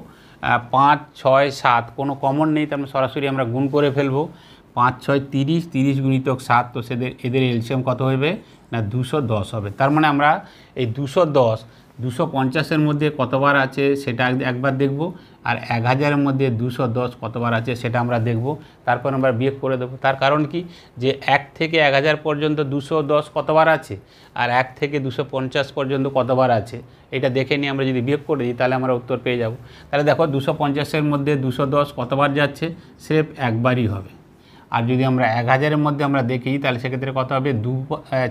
5, 6, 7 কোনো কমন নেই, তার মানে সরাসরি আমরা গুণ করে ফেলবো। 5, 6, 30, 30 গুণিতক 7, তো এদের এলসিএম কত হবে না 210 হবে। তার মানে আমরা এই 210 250-এর মধ্যে কতবার আছে সেটা একবার দেখব, আর 1000-এর মধ্যে 210 কতবার আছে সেটা আমরা দেখব, তারপর আমরা বিয়োগ করে দেবো। তার কারণ কি, যে 1 থেকে 1000 পর্যন্ত 210 কতবার আছে, আর 1 থেকে 250 পর্যন্ত কতবার আছে, এটা দেখে নিয়ে আমরা যদি বিয়োগ করে দিই তাহলে আমরা উত্তর পেয়ে যাব। তাহলে দেখো 250-এর মধ্যে 210 কতবার যাচ্ছে, স্রেফ একবারই হবে। আর যদি আমরা 1000-এর মধ্যে আমরা দেখি তাহলে সেক্ষেত্রে কত হবে,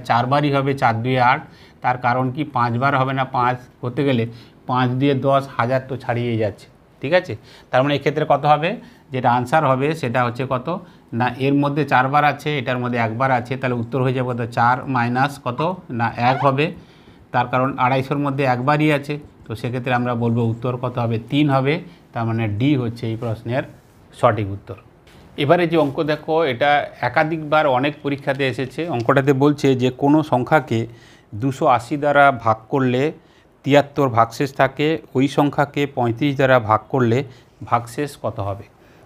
4বারই হবে, 4 2 8। তার কারণ কি, 5বার হবে না, 5 হতে গেলে 5 2 10, 1000 তো ছাড়িয়ে যাচ্ছে, ঠিক আছে। তার মানে এক্ষেত্রে কত হবে, যেটা আনসার হবে সেটা হচ্ছে কত না, এর মধ্যে 4বার আছে, এটার মধ্যে একবার আছে, তাহলে উত্তর হয়ে যাবে কত, 4 মাইনাস কত না 1 হবে। তার কারণ 250-এর মধ্যে একবারই আছে, তো সেক্ষেত্রে আমরা বলবো উত্তর কত হবে, 3 হবে। তার মানে ডি হচ্ছে এই প্রশ্নের সঠিক উত্তর। এবারে যে অঙ্ক দেখো, এটা একাধিকবার অনেক পরীক্ষাতে এসেছে। অঙ্কটাতে বলছে যে কোনো সংখ্যাকে 280 দ্বারা ভাগ করলে 73 ভাগশেষ থাকে, ওই সংখ্যাকে 35 দ্বারা ভাগ করলে ভাগশেষ কত হবে।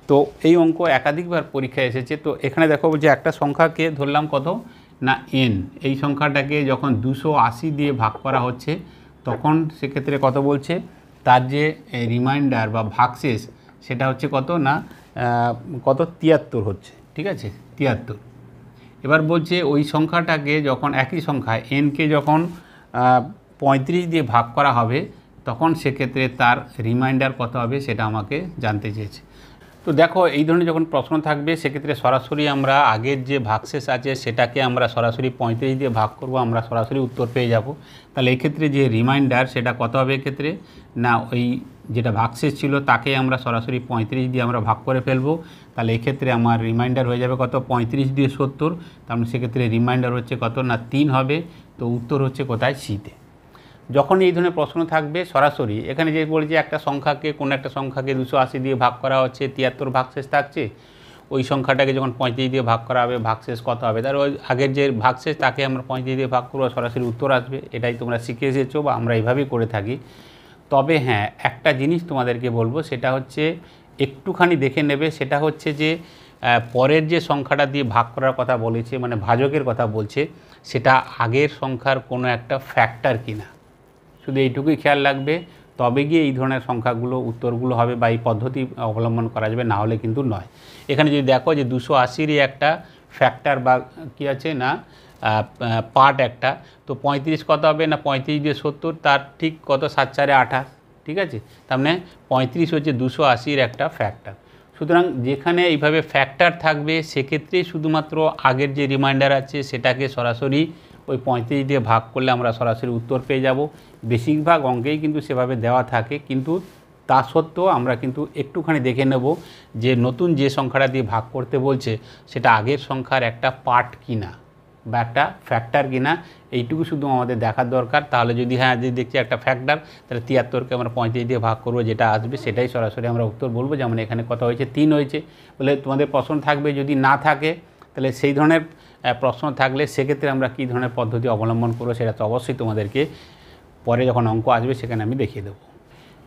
তো এই অঙ্ক একাধিকবার পরীক্ষায় এসেছে। তো এখানে দেখো যে একটা সংখ্যাকে ধরলাম কত না n, এই সংখ্যাটাকে যখন 280 দিয়ে ভাগ করা হচ্ছে তখন সেক্ষেত্রে কত বলছে, তার যে রিমাইন্ডার বা ভাগশেষ সেটা হচ্ছে কত না কত 73 হচ্ছে, ঠিক আছে, 73। এবার বলছে ওই সংখ্যাটাকে যখন একই সংখ্যা nকে যখন 35 দিয়ে ভাগ করা হবে তখন সেক্ষেত্রে তার রিমাইন্ডার কত হবে সেটা আমাকে জানতে চেয়েছে। তো দেখো এই ধরনের যখন প্রশ্ন থাকবে সেক্ষেত্রে সরাসরি আমরা আগের যে ভাগশেষ আছে সেটাকে আমরা সরাসরি 35 দিয়ে ভাগ করব, আমরা সরাসরি উত্তর পেয়ে যাব। তাহলে এক্ষেত্রে যে রিমাইন্ডার সেটা কত হবে এক্ষেত্রে না, ওই যেটা ভাগশেষ ছিল তাকে আমরা সরাসরি 35 দিয়ে আমরা ভাগ করে ফেলবো। তাহলে এক্ষেত্রে আমার রিমাইন্ডার হয়ে যাবে কত, 35 দিয়ে 70, তার মানে সেক্ষেত্রে রিমাইন্ডার হচ্ছে কত না 3 হবে। তো উত্তর হচ্ছে কোথায়, সিতে। যখন এই ধরনের প্রশ্ন থাকবে সরাসরি এখানে যে বলি যে একটা সংখ্যাকে, কোনো একটা সংখ্যাকে 280 দিয়ে ভাগ করা হচ্ছে, 73 ভাগশেষ থাকছে, ওই সংখ্যাটাকে যখন 35 দিয়ে ভাগ করা হবে ভাগশেষ কত হবে, তার ওই আগের যে ভাগশেষ তাকে আমরা 35 দিয়ে ভাগ করবো, সরাসরি উত্তর আসবে। এটাই তোমরা শিখে এসেছো বা আমরা এইভাবেই করে থাকি। তবে হ্যাঁ, একটা জিনিস তোমাদেরকে বলবো, সেটা হচ্ছে একটুখানি দেখে নেবে, সেটা হচ্ছে যে পরের যে সংখ্যাটা দিয়ে ভাগ করার কথা বলেছে, মানে ভাজকের কথা বলছে, সেটা আগের সংখ্যার কোনো একটা ফ্যাক্টর কিনা, শুধু এইটুকুই খেয়াল রাখবে, তবে গিয়ে এই ধরনের সংখ্যাগুলো উত্তরগুলো হবে বা এই পদ্ধতি অবলম্বন করা যাবে, না হলে কিন্তু নয়। এখানে যদি দেখো যে 280-ই একটা ফ্যাক্টর বা কী আছে না পার্ট একটা, তো 35 কত হবে না 35 দিয়ে 70, তার ঠিক কত 7 4 28, ঠিক আছে। তার মানে 35 হচ্ছে 280-র একটা ফ্যাক্টর। সুতরাং যেখানে এইভাবে ফ্যাক্টর থাকবে সেক্ষেত্রেই শুধুমাত্র আগের যে রিমাইন্ডার আছে সেটাকে সরাসরি ওই 35 দিয়ে ভাগ করলে আমরা সরাসরি উত্তর পেয়ে যাব। বেশিরভাগ অঙ্কেই কিন্তু সেভাবে দেওয়া থাকে, কিন্তু তা সত্ত্বেও আমরা কিন্তু একটুখানি দেখে নেব যে নতুন যে সংখ্যাটা দিয়ে ভাগ করতে বলছে সেটা আগের সংখ্যার একটা পার্ট কিনা বা একটা ফ্যাক্টর কিনা, এইটুকু শুধু আমাদের দেখার দরকার। তাহলে যদি হ্যাঁ যদি দেখছি একটা ফ্যাক্টর, তাহলে 73কে আমরা 35 দিয়ে ভাগ করবো, যেটা আসবে সেটাই সরাসরি আমরা উত্তর বলবো। যেমন এখানে কত হয়েছে, 3 হয়েছে বলে তোমাদের প্রশ্ন থাকবে। যদি না থাকে তাহলে সেই ধরনের প্রশ্ন থাকলে সেক্ষেত্রে আমরা কী ধরনের পদ্ধতি অবলম্বন করবো সেটা তো অবশ্যই তোমাদেরকে পরে যখন অঙ্ক আসবে সেখানে আমি দেখিয়ে দেবো।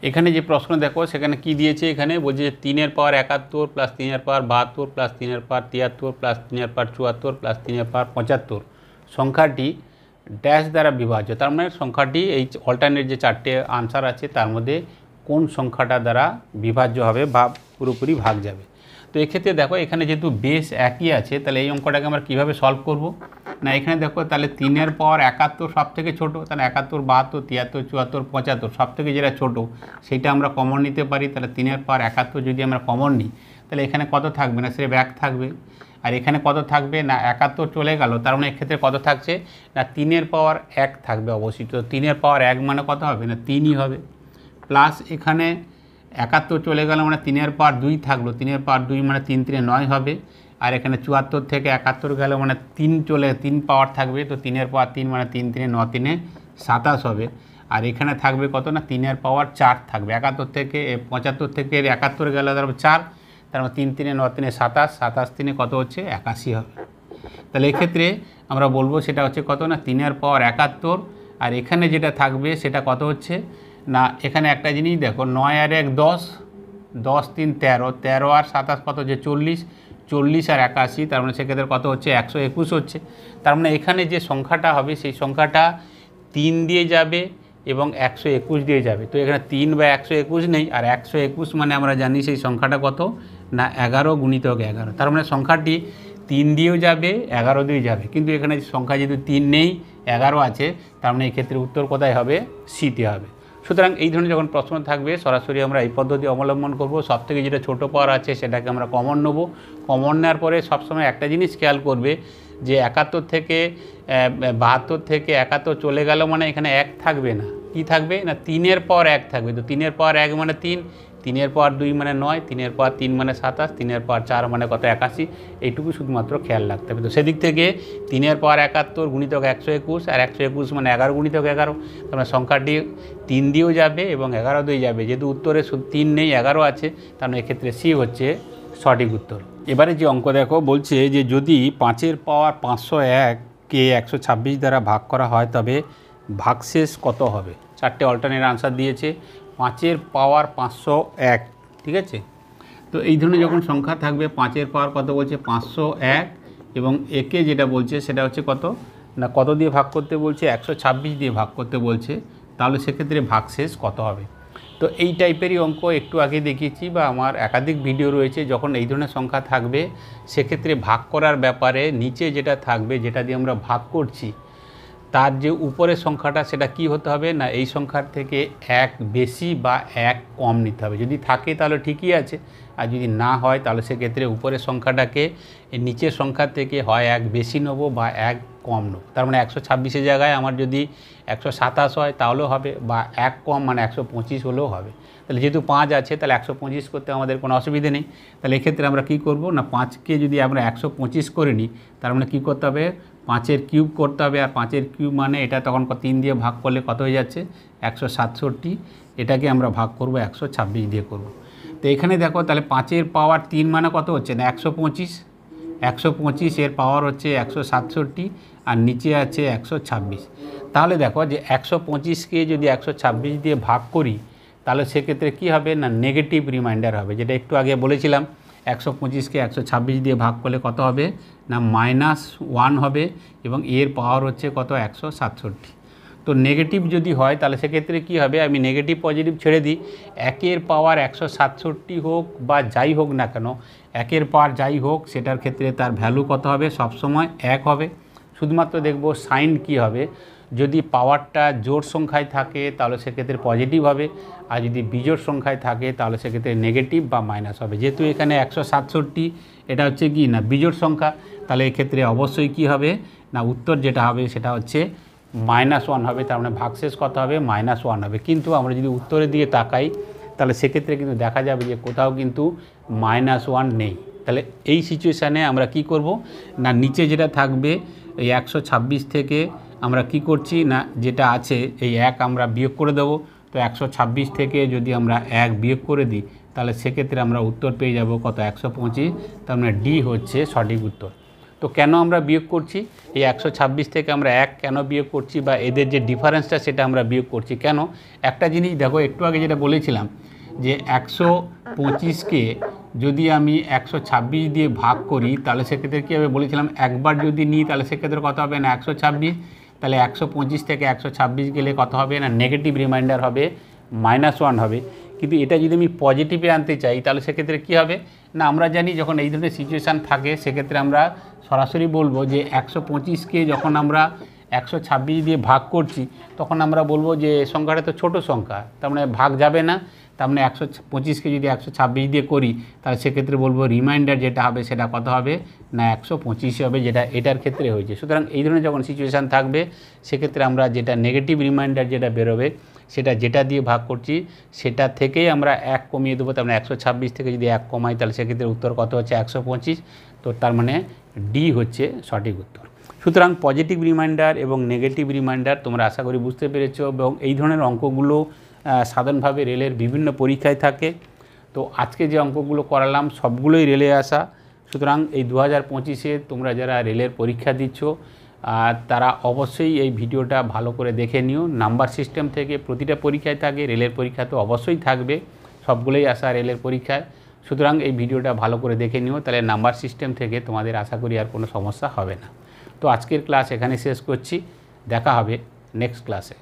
এখানে যে প্রশ্ন দেখো সেখানে কি দিয়েছে, এখানে বলছে 3-এর পাওয়ার 71 প্লাস 3-এর পাওয়ার 72 প্লাস 3-এর পাওয়ার 73 প্লাস 3-এর পাওয়ার 74 প্লাস 3-এর পাওয়ার 75 সংখ্যাটি ড্যাশ দ্বারা বিভাজ্য। তার মানে সংখ্যাটি এই অল্টারনেট যে 4টে আনসার আছে তার মধ্যে কোন সংখ্যাটা দ্বারা বিভাজ্য হবে বা পুরোপুরি ভাগ যাবে। তো এক্ষেত্রে দেখো এখানে যেহেতু বেস একই আছে, তাহলে এই অঙ্কটাকে আমরা কীভাবে সলভ করব না, এখানে দেখো তাহলে 3-এর পাওয়ার 71 সব থেকে ছোটো, তাহলে 71 72 73 74 75 সব থেকে যেটা ছোটো সেইটা আমরা কমন নিতে পারি। তাহলে 3-এর পাওয়ার 71 যদি আমরা কমন নিই তাহলে এখানে কত থাকবে না, সেটা 1 থাকবে। আর এখানে কত থাকবে না 71 চলে গেল, তার মানে এক্ষেত্রে কত থাকছে না 3 পাওয়ার 1 থাকবে অবশ্যই। তো 3 পাওয়ার 1 মানে কত হবে না 3ই হবে, প্লাস এখানে 71 চলে গেল মানে 3 পাওয়ার 2 থাকলো, 3 পাওয়ার 2 মানে 3 3 9 হবে। আর এখানে 74 থেকে 71 গেল মানে 3 পাওয়ার থাকবে, তো 3 পাওয়ার 3 মানে 3 3 9 3 27 হবে। আর এখানে থাকবে কত না 3 পাওয়ার 4 থাকবে, 71 থেকে 75 থেকে 71 গেল তারপর 4, তার মানে 3 3 9 3 27, 27 3 কত হচ্ছে 81 হবে। তাহলে এক্ষেত্রে আমরা বলবো সেটা হচ্ছে কত না 3 পাওয়ার 71। আর এখানে যেটা থাকবে সেটা কত হচ্ছে না, এখানে একটা জিনিস দেখো 9 আর 1 10, 10 3 13, 13 আর 27 কত হচ্ছে 40, 40 আর 81, তার মানে সেক্ষেত্রে কত হচ্ছে 121 হচ্ছে। তার মানে এখানে যে সংখ্যাটা হবে সেই সংখ্যাটা 3 দিয়ে যাবে এবং 121 দিয়ে যাবে। তো এখানে 3 বা 121 নেই, আর 121 মানে আমরা জানি সেই সংখ্যাটা কত না 11 গুণিতক 11, তার মানে সংখ্যাটি 3 দিয়েও যাবে 11 দিয়েও যাবে, কিন্তু এখানে সংখ্যা যেহেতু 3 নেই 11 আছে, তার মানে এই ক্ষেত্রে উত্তর কোথায় হবে সিতে হবে। সুতরাং এই ধরনের যখন প্রশ্ন থাকবে সরাসরি আমরা এই পদ্ধতি অবলম্বন করব। সবথেকে যেটা ছোটো পাওয়ার আছে সেটাকে আমরা কমন নেব। কমন নেওয়ার পরে সবসময় একটা জিনিস খেয়াল করবে যে 71 থেকে 72 থেকে 71 চলে গেল মানে এখানে 1 থাকবে না, কি থাকবে না 3 পাওয়ার 1 থাকবে। তো 3 পাওয়ার 1 মানে 3, 3 পাওয়ার 2 মানে 9, 3 পাওয়ার 3 মানে 27, 3 পাওয়ার 4 মানে কত 81, এইটুকু শুধুমাত্র খেয়াল রাখতে হবে। তো সেদিক থেকে 3 পাওয়ার 71 গুণিতক 121, আর 121 মানে 11 গুণিতক 11, তার সংখ্যাটি 3 দিয়েও যাবে এবং 11 দিয়ে যাবে। যেহেতু উত্তরে 3 নেই 11 আছে, তার মানে এক্ষেত্রে সি হচ্ছে সঠিক উত্তর। এবারে যে অঙ্ক দেখো বলছে যে যদি 5 পাওয়ার 501কে 126 দ্বারা ভাগ করা হয় তবে ভাগশেষ কত হবে। 4টে অল্টারনেট আনসার দিয়েছে। 5 পাওয়ার 501, ঠিক আছে। তো এই ধরনের যখন সংখ্যা থাকবে 5 পাওয়ার কত বলছে 501, এবং একে যেটা বলছে সেটা হচ্ছে কত না কত দিয়ে ভাগ করতে বলছে 126 দিয়ে ভাগ করতে বলছে, তাহলে সেক্ষেত্রে ভাগশেষ কত হবে। তো এই টাইপেরই অঙ্ক একটু আগে দেখিয়েছি বা আমার একাধিক ভিডিও রয়েছে। যখন এই ধরনের সংখ্যা থাকবে সেক্ষেত্রে ভাগ করার ব্যাপারে নিচে যেটা থাকবে যেটা দিয়ে আমরা ভাগ করছি তার যে উপরের সংখ্যাটা সেটা কি হতে হবে না এই সংখ্যার থেকে 1 বেশি বা 1 কম নিতে হবে। যদি থাকে তাহলে ঠিকই আছে, আর যদি না হয় তাহলে সেক্ষেত্রে উপরের সংখ্যাটাকে নিচের সংখ্যা থেকে হয় 1 বেশি নেবো বা 1 কম নেবো। তার মানে 126-এর জায়গায় আমার যদি 127 হয় তাহলেও হবে, বা 1 কম মানে 125 হলেও হবে। তাহলে যেহেতু 5 আছে তাহলে 125 করতে আমাদের কোনো অসুবিধে নেই। তাহলে এক্ষেত্রে আমরা কি করব না 5কে যদি আমরা 125 করে নিই তার মানে কী করতে হবে 5-এর কিউব করতে হবে। আর 5-এর কিউব মানে এটা তখন 3 দিয়ে ভাগ করলে কত হয়ে যাচ্ছে 167, এটাকে আমরা ভাগ করব 126 দিয়ে করব। তো এখানে দেখো তাহলে 5-এর পাওয়ার 3 মানে কত হচ্ছে না 125, 125 এর পাওয়ার হচ্ছে 167 আর নিচে আছে 126। তাহলে দেখো যে 125কে যদি 126 দিয়ে ভাগ করি তাহলে সেক্ষেত্রে কী হবে না নেগেটিভ রিমাইন্ডার হবে, যেটা একটু আগে বলেছিলাম 125কে 126 দিয়ে ভাগ করলে কত হবে না -1 হবে, এবং এর পাওয়ার হচ্ছে কত 167। তো নেগেটিভ যদি হয় তাহলে সেক্ষেত্রে কী হবে আমি নেগেটিভ পজিটিভ ছেড়ে দিই, 1-এর পাওয়ার 167 হোক বা যাই হোক না কেন 1-এর পাওয়ার যাই হোক সেটার ক্ষেত্রে তার ভ্যালু কত হবে সবসময় 1 হবে। শুধুমাত্র দেখব সাইন কি হবে, যদি পাওয়ারটা জোড় সংখ্যায় থাকে তাহলে সেক্ষেত্রে পজিটিভ হবে, আর যদি বিজোড় সংখ্যায় থাকে তাহলে সেক্ষেত্রে নেগেটিভ বা মাইনাস হবে। যেহেতু এখানে 167 এটা হচ্ছে কি না বিজোড় সংখ্যা, তাহলে এক্ষেত্রে অবশ্যই কি হবে না উত্তর যেটা হবে সেটা হচ্ছে -1 হবে। তার মানে ভাগশেষ কত হবে -1 হবে। কিন্তু আমরা যদি উত্তরের দিকে তাকাই তাহলে সেক্ষেত্রে কিন্তু দেখা যাবে যে কোথাও কিন্তু -1 নেই। তাহলে এই সিচুয়েশানে আমরা কি করব না নিচে যেটা থাকবে এই 126 থেকে আমরা কি করছি না যেটা আছে এই 1 আমরা বিয়োগ করে দেবো। তো 126 থেকে যদি আমরা 1 বিয়োগ করে দিই তাহলে সেক্ষেত্রে আমরা উত্তর পেয়ে যাব কত 125, তার মানে ডি হচ্ছে সঠিক উত্তর। তো কেন আমরা বিয়োগ করছি এই 126 থেকে আমরা 1 কেন বিয়োগ করছি বা এদের যে ডিফারেন্সটা সেটা আমরা বিয়োগ করছি কেন, একটা জিনিস দেখো একটু আগে যেটা বলেছিলাম যে 125কে যদি আমি 126 দিয়ে ভাগ করি তাহলে সেক্ষেত্রে কী হবে বলেছিলাম একবার যদি নিই তাহলে সেক্ষেত্রে কত হবে না 126, তাহলে 125 থেকে 126 গেলে কত হবে না নেগেটিভ রিমাইন্ডার হবে -1 হবে। কিন্তু এটা যদি আমি পজিটিভে আনতে চাই তাহলে সেক্ষেত্রে কী হবে না আমরা জানি যখন এই ধরনের সিচুয়েশান থাকে সেক্ষেত্রে আমরা সরাসরি বলবো যে 125কে যখন আমরা 126 দিয়ে ভাগ করছি তখন আমরা বলবো যে সংখ্যাটা তো ছোটো সংখ্যা, তার মানে ভাগ যাবে না, তার মানে 125কে যদি 126 দিয়ে করি তাহলে সেক্ষেত্রে বলবো রিমাইন্ডার যেটা হবে সেটা কত হবে না 125 হবে, যেটা এটার ক্ষেত্রে হয়েছে। সুতরাং এই ধরনের যখন সিচুয়েশান থাকবে সেক্ষেত্রে আমরা যেটা নেগেটিভ রিমাইন্ডার যেটা বেরোবে সেটা যেটা দিয়ে ভাগ করছি সেটা থেকেই আমরা 1 কমিয়ে দেবো। তার মানে 126 থেকে যদি 1 কমাই তাহলে সেক্ষেত্রে উত্তর কত হচ্ছে 125। তো তার মানে ডি হচ্ছে সঠিক উত্তর। সুতরাং পজিটিভ রিমাইন্ডার এবং নেগেটিভ রিমাইন্ডার তোমরা আশা করি বুঝতে পেরেছো, এবং এই ধরনের অঙ্কগুলো সাধারণভাবে রেলের বিভিন্ন পরীক্ষায় থাকে। তো আজকে যে অঙ্কগুলো করালাম সবগুলোই রেলে আসা। সুতরাং এই 2025-এ তোমরা যারা রেলের পরীক্ষা দিচ্ছ তারা অবশ্যই এই ভিডিওটা ভালো করে দেখে নিও। নাম্বার সিস্টেম থেকে প্রতিটা পরীক্ষায় থাকে, রেলের পরীক্ষা তো অবশ্যই থাকবে, সবগুলোই আসা রেলের পরীক্ষায়। সুতরাং এই ভিডিওটা ভালো করে দেখে নিও, তাহলে নাম্বার সিস্টেম থেকে তোমাদের আশা করি আর কোনো সমস্যা হবে না। তো আজকের ক্লাস এখানে শেষ করছি, দেখা হবে নেক্সট ক্লাসে।